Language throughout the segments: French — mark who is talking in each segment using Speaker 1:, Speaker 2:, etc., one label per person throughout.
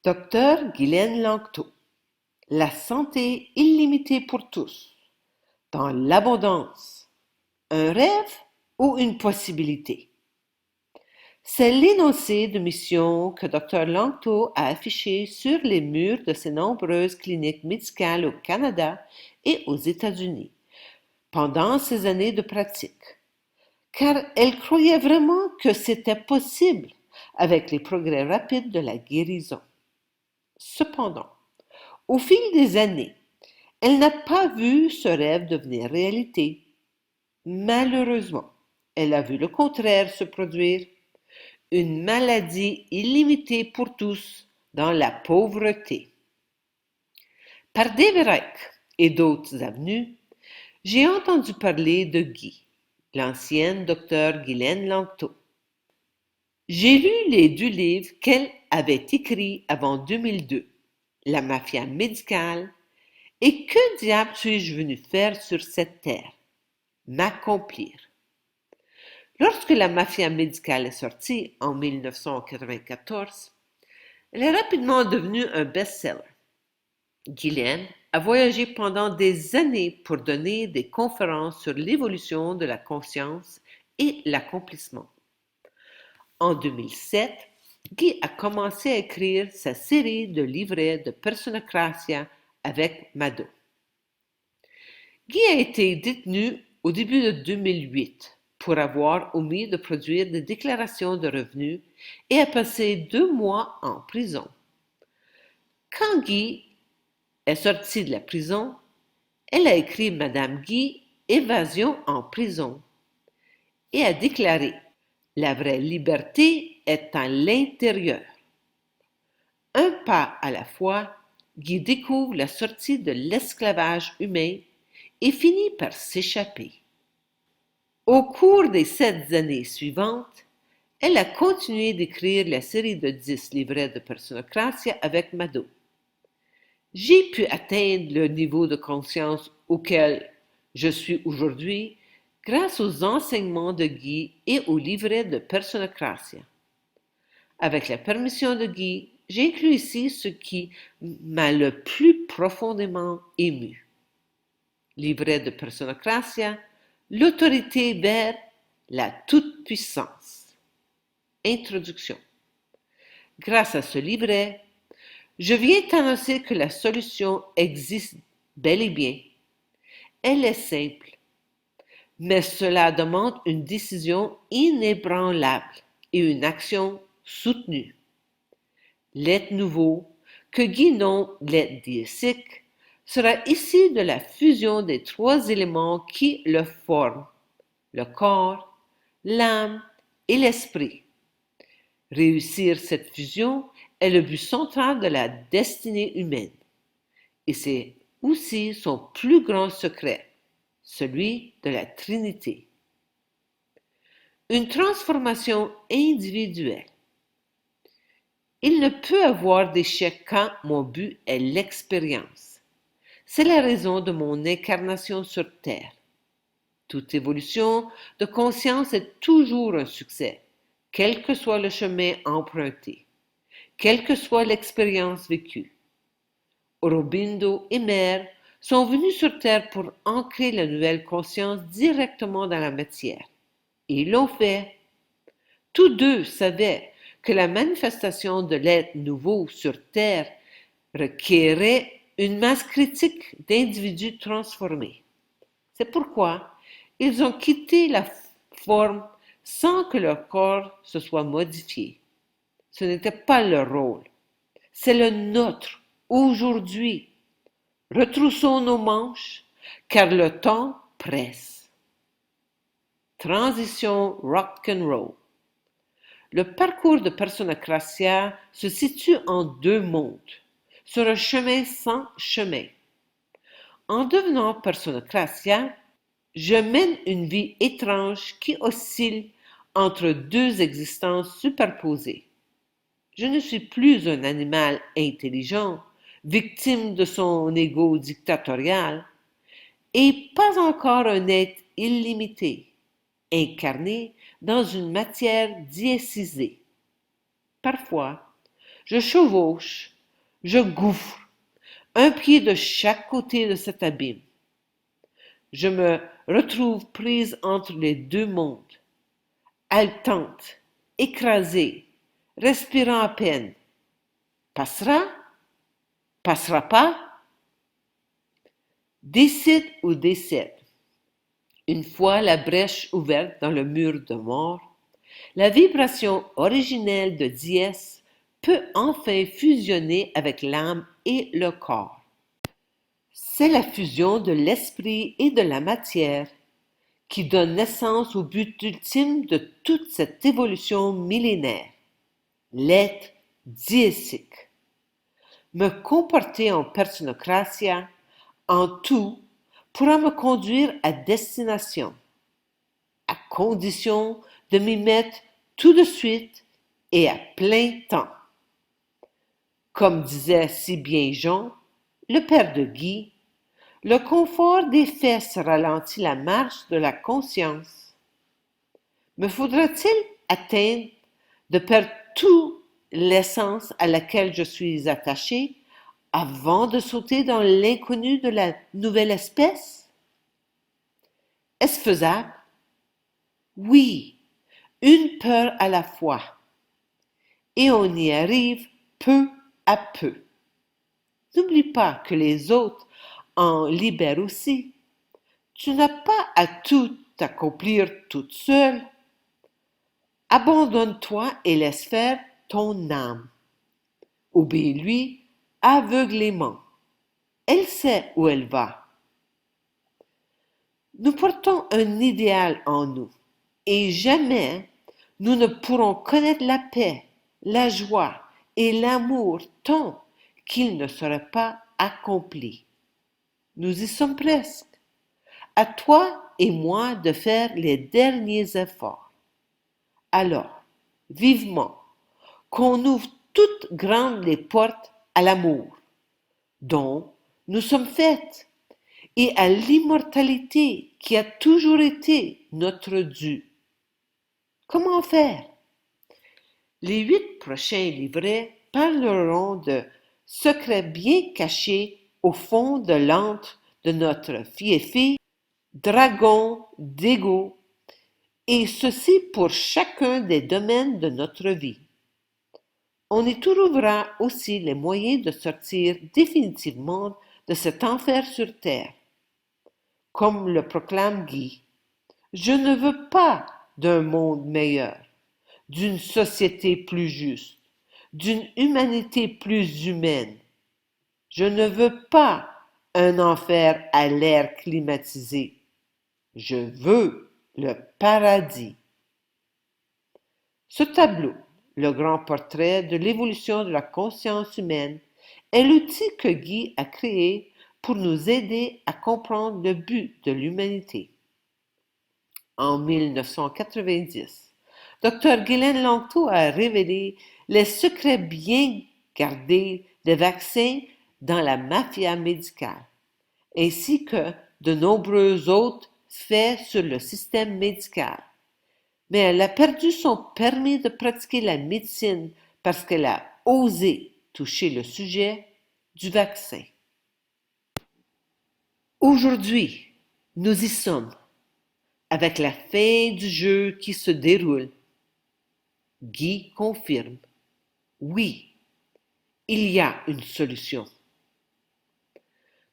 Speaker 1: Docteur Guylaine Lanctot, la santé illimitée pour tous, dans l'abondance, un rêve ou une possibilité? C'est l'énoncé de mission que Dr Lanctot a affiché sur les murs de ses nombreuses cliniques médicales au Canada et aux États-Unis pendant ses années de pratique, car elle croyait vraiment que c'était possible avec les progrès rapides de la guérison. Cependant, au fil des années, elle n'a pas vu ce rêve devenir réalité. Malheureusement, elle a vu le contraire se produire, une maladie illimitée pour tous dans la pauvreté. Par Dave Reich et d'autres avenues, j'ai entendu parler de Guy, l'ancienne docteure Guylaine Lanctot. J'ai lu les 2 livres qu'elle avait écrits avant 2002, La mafia médicale et que diable suis-je venu faire sur cette terre? M'accomplir. Lorsque la mafia médicale est sortie en 1994, elle est rapidement devenue un best-seller. Guylaine a voyagé pendant des années pour donner des conférences sur l'évolution de la conscience et l'accomplissement. En 2007, Guy a commencé à écrire sa série de livrets de Personocratia avec Mado. Guy a été détenu au début de 2008 pour avoir omis de produire des déclarations de revenus et a passé 2 mois en prison. Quand Guy est sorti de la prison, elle a écrit Madame Guy, Évasion en prison, et a déclaré La vraie liberté est à l'intérieur. Un pas à la fois, Guy découvre la sortie de l'esclavage humain et finit par s'échapper. Au cours des 7 années suivantes, elle a continué d'écrire la série de 10 livrets de Personocratia avec Mado. J'ai pu atteindre le niveau de conscience auquel je suis aujourd'hui grâce aux enseignements de Guy et aux livrets de Personocratia. Avec la permission de Guy, j'ai inclus ici ce qui m'a le plus profondément ému. Livret de Personocratia, l'autorité vers la toute-puissance. Introduction. Grâce à ce livret, je viens t'annoncer que la solution existe bel et bien. Elle est simple, mais cela demande une décision inébranlable et une action soutenue. L'être nouveau, que Guy nomme l'être déissique, sera ici de la fusion des 3 éléments qui le forment, le corps, l'âme et l'esprit. Réussir cette fusion est le but central de la destinée humaine, et c'est aussi son plus grand secret, celui de la Trinité. Une transformation individuelle. Il ne peut avoir d'échec quand mon but est l'expérience. C'est la raison de mon incarnation sur Terre. Toute évolution de conscience est toujours un succès, quel que soit le chemin emprunté, quelle que soit l'expérience vécue. Aurobindo et Mère sont venus sur Terre pour ancrer la nouvelle conscience directement dans la matière. Et ils l'ont fait. Tous deux savaient que la manifestation de l'être nouveau sur Terre requérait une masse critique d'individus transformés. C'est pourquoi ils ont quitté la forme sans que leur corps se soit modifié. Ce n'était pas leur rôle. C'est le nôtre, aujourd'hui. Retroussons nos manches, car le temps presse. Transition rock'n'roll. Le parcours de Personocratia se situe en 2 mondes, sur un chemin sans chemin. En devenant Personocratia, je mène une vie étrange qui oscille entre 2 existences superposées. Je ne suis plus un animal intelligent, victime de son ego dictatorial, et pas encore un être illimité, incarné dans une matière diécisée. Parfois, Je chevauche, je gouffre, un pied de chaque côté de cet abîme. Je me retrouve prise entre les deux mondes, haletante, écrasée, respirant à peine. Passera? Passera pas? Décide ou décède. Une fois la brèche ouverte dans le mur de mort, la vibration originelle de dièse peut enfin fusionner avec l'âme et le corps. C'est la fusion de l'esprit et de la matière qui donne naissance au but ultime de toute cette évolution millénaire, l'être diésique. Me comporter en personocratia, en tout, pourra me conduire à destination, à condition de m'y mettre tout de suite et à plein temps. Comme disait si bien Jean, le père de Guy, le confort des fesses ralentit la marche de la conscience. Me faudra-t-il atteindre de perdre toute l'essence à laquelle je suis attaché avant de sauter dans l'inconnu de la nouvelle espèce? Est-ce faisable? Oui, une peur à la fois. Et on y arrive peu à peu. N'oublie pas que les autres en libèrent aussi. Tu n'as pas à tout accomplir toute seule. Abandonne-toi et laisse faire ton âme. Obéis-lui aveuglément. Elle sait où elle va. Nous portons un idéal en nous et jamais nous ne pourrons connaître la paix, la joie et l'amour tant qu'il ne sera pas accompli. Nous y sommes presque. À toi et moi de faire les derniers efforts. Alors, vivement, qu'on ouvre toutes grandes les portes à l'amour, dont nous sommes faites, et à l'immortalité qui a toujours été notre dû. Comment faire? Les 8 prochains livrets parleront de secrets bien cachés au fond de l'antre de notre fiefé, dragon d'ego, et ceci pour chacun des domaines de notre vie. On y trouvera aussi les moyens de sortir définitivement de cet enfer sur terre. Comme le proclame Guy, je ne veux pas d'un monde meilleur, d'une société plus juste, d'une humanité plus humaine. Je ne veux pas un enfer à l'air climatisé. Je veux le paradis. Ce tableau, le grand portrait de l'évolution de la conscience humaine, est l'outil que Guy a créé pour nous aider à comprendre le but de l'humanité. En 1990, Dr. Ghislaine Langto a révélé les secrets bien gardés des vaccins dans la mafia médicale, ainsi que de nombreux autres faits sur le système médical. Mais elle a perdu son permis de pratiquer la médecine parce qu'elle a osé toucher le sujet du vaccin. Aujourd'hui, nous y sommes, avec la fin du jeu qui se déroule. Guy confirme, oui, il y a une solution.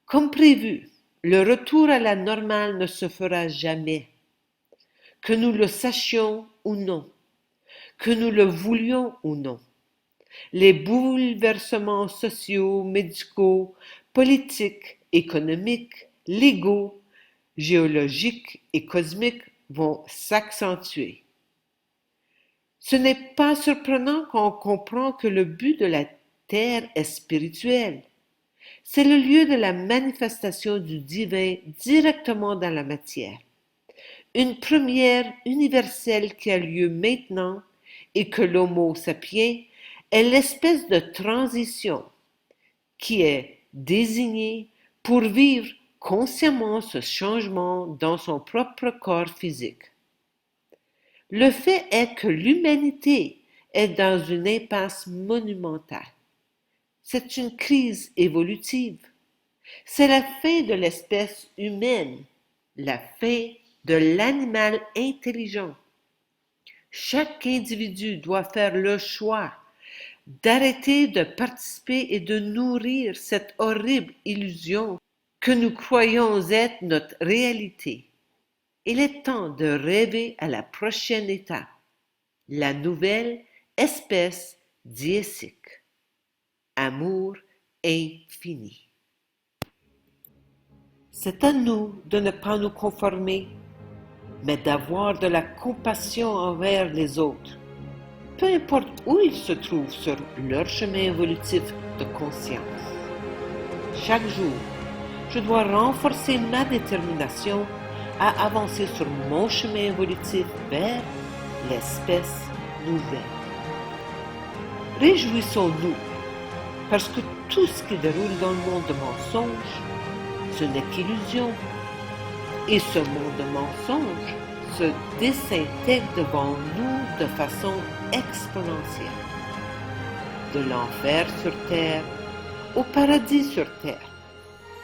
Speaker 1: Comme prévu, le retour à la normale ne se fera jamais, que nous le sachions ou non, que nous le voulions ou non. Les bouleversements sociaux, médicaux, politiques, économiques, légaux, géologiques et cosmiques vont s'accentuer. Ce n'est pas surprenant quand on comprend que le but de la Terre est spirituel. C'est le lieu de la manifestation du divin directement dans la matière. Une première universelle qui a lieu maintenant et que l'Homo sapiens est l'espèce de transition qui est désignée pour vivre consciemment ce changement dans son propre corps physique. Le fait est que l'humanité est dans une impasse monumentale. C'est une crise évolutive. C'est la fin de l'espèce humaine, la fin de l'animal intelligent. Chaque individu doit faire le choix d'arrêter de participer et de nourrir cette horrible illusion que nous croyons être notre réalité. Il est temps de rêver à la prochaine étape, la nouvelle espèce diésique. Amour infini. C'est à nous de ne pas nous conformer, mais d'avoir de la compassion envers les autres, peu importe où ils se trouvent sur leur chemin évolutif de conscience. Chaque jour, je dois renforcer ma détermination à avancer sur mon chemin évolutif vers l'espèce nouvelle. Réjouissons-nous, parce que tout ce qui déroule dans le monde de mensonges, ce n'est qu'illusion. Et ce monde de mensonges se désintègre devant nous de façon exponentielle. De l'enfer sur terre au paradis sur terre,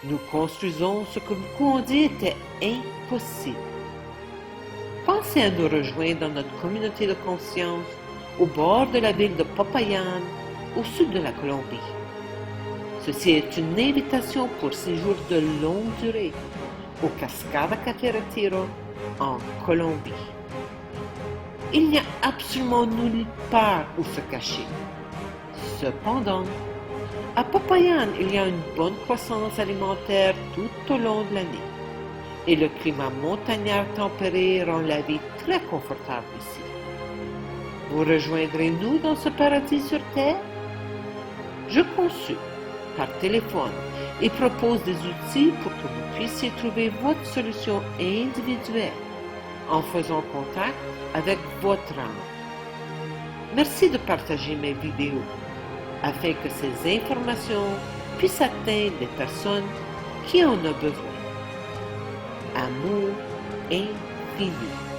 Speaker 1: nous construisons ce que beaucoup ont dit était impossible. Pensez à nous rejoindre dans notre communauté de conscience au bord de la ville de Popayan, au sud de la Colombie. Ceci est une invitation pour séjour de longue durée au Cascada Café Retiro en Colombie. Il n'y a absolument nulle part où se cacher. Cependant, à Popayan, il y a une bonne croissance alimentaire tout au long de l'année et le climat montagnard tempéré rend la vie très confortable ici. Vous rejoindrez-nous dans ce paradis sur Terre? Je consulte par téléphone et propose des outils pour que vous puissiez trouver votre solution individuelle en faisant contact avec votre âme. Merci de partager mes vidéos afin que ces informations puissent atteindre les personnes qui en ont besoin. Amour infini.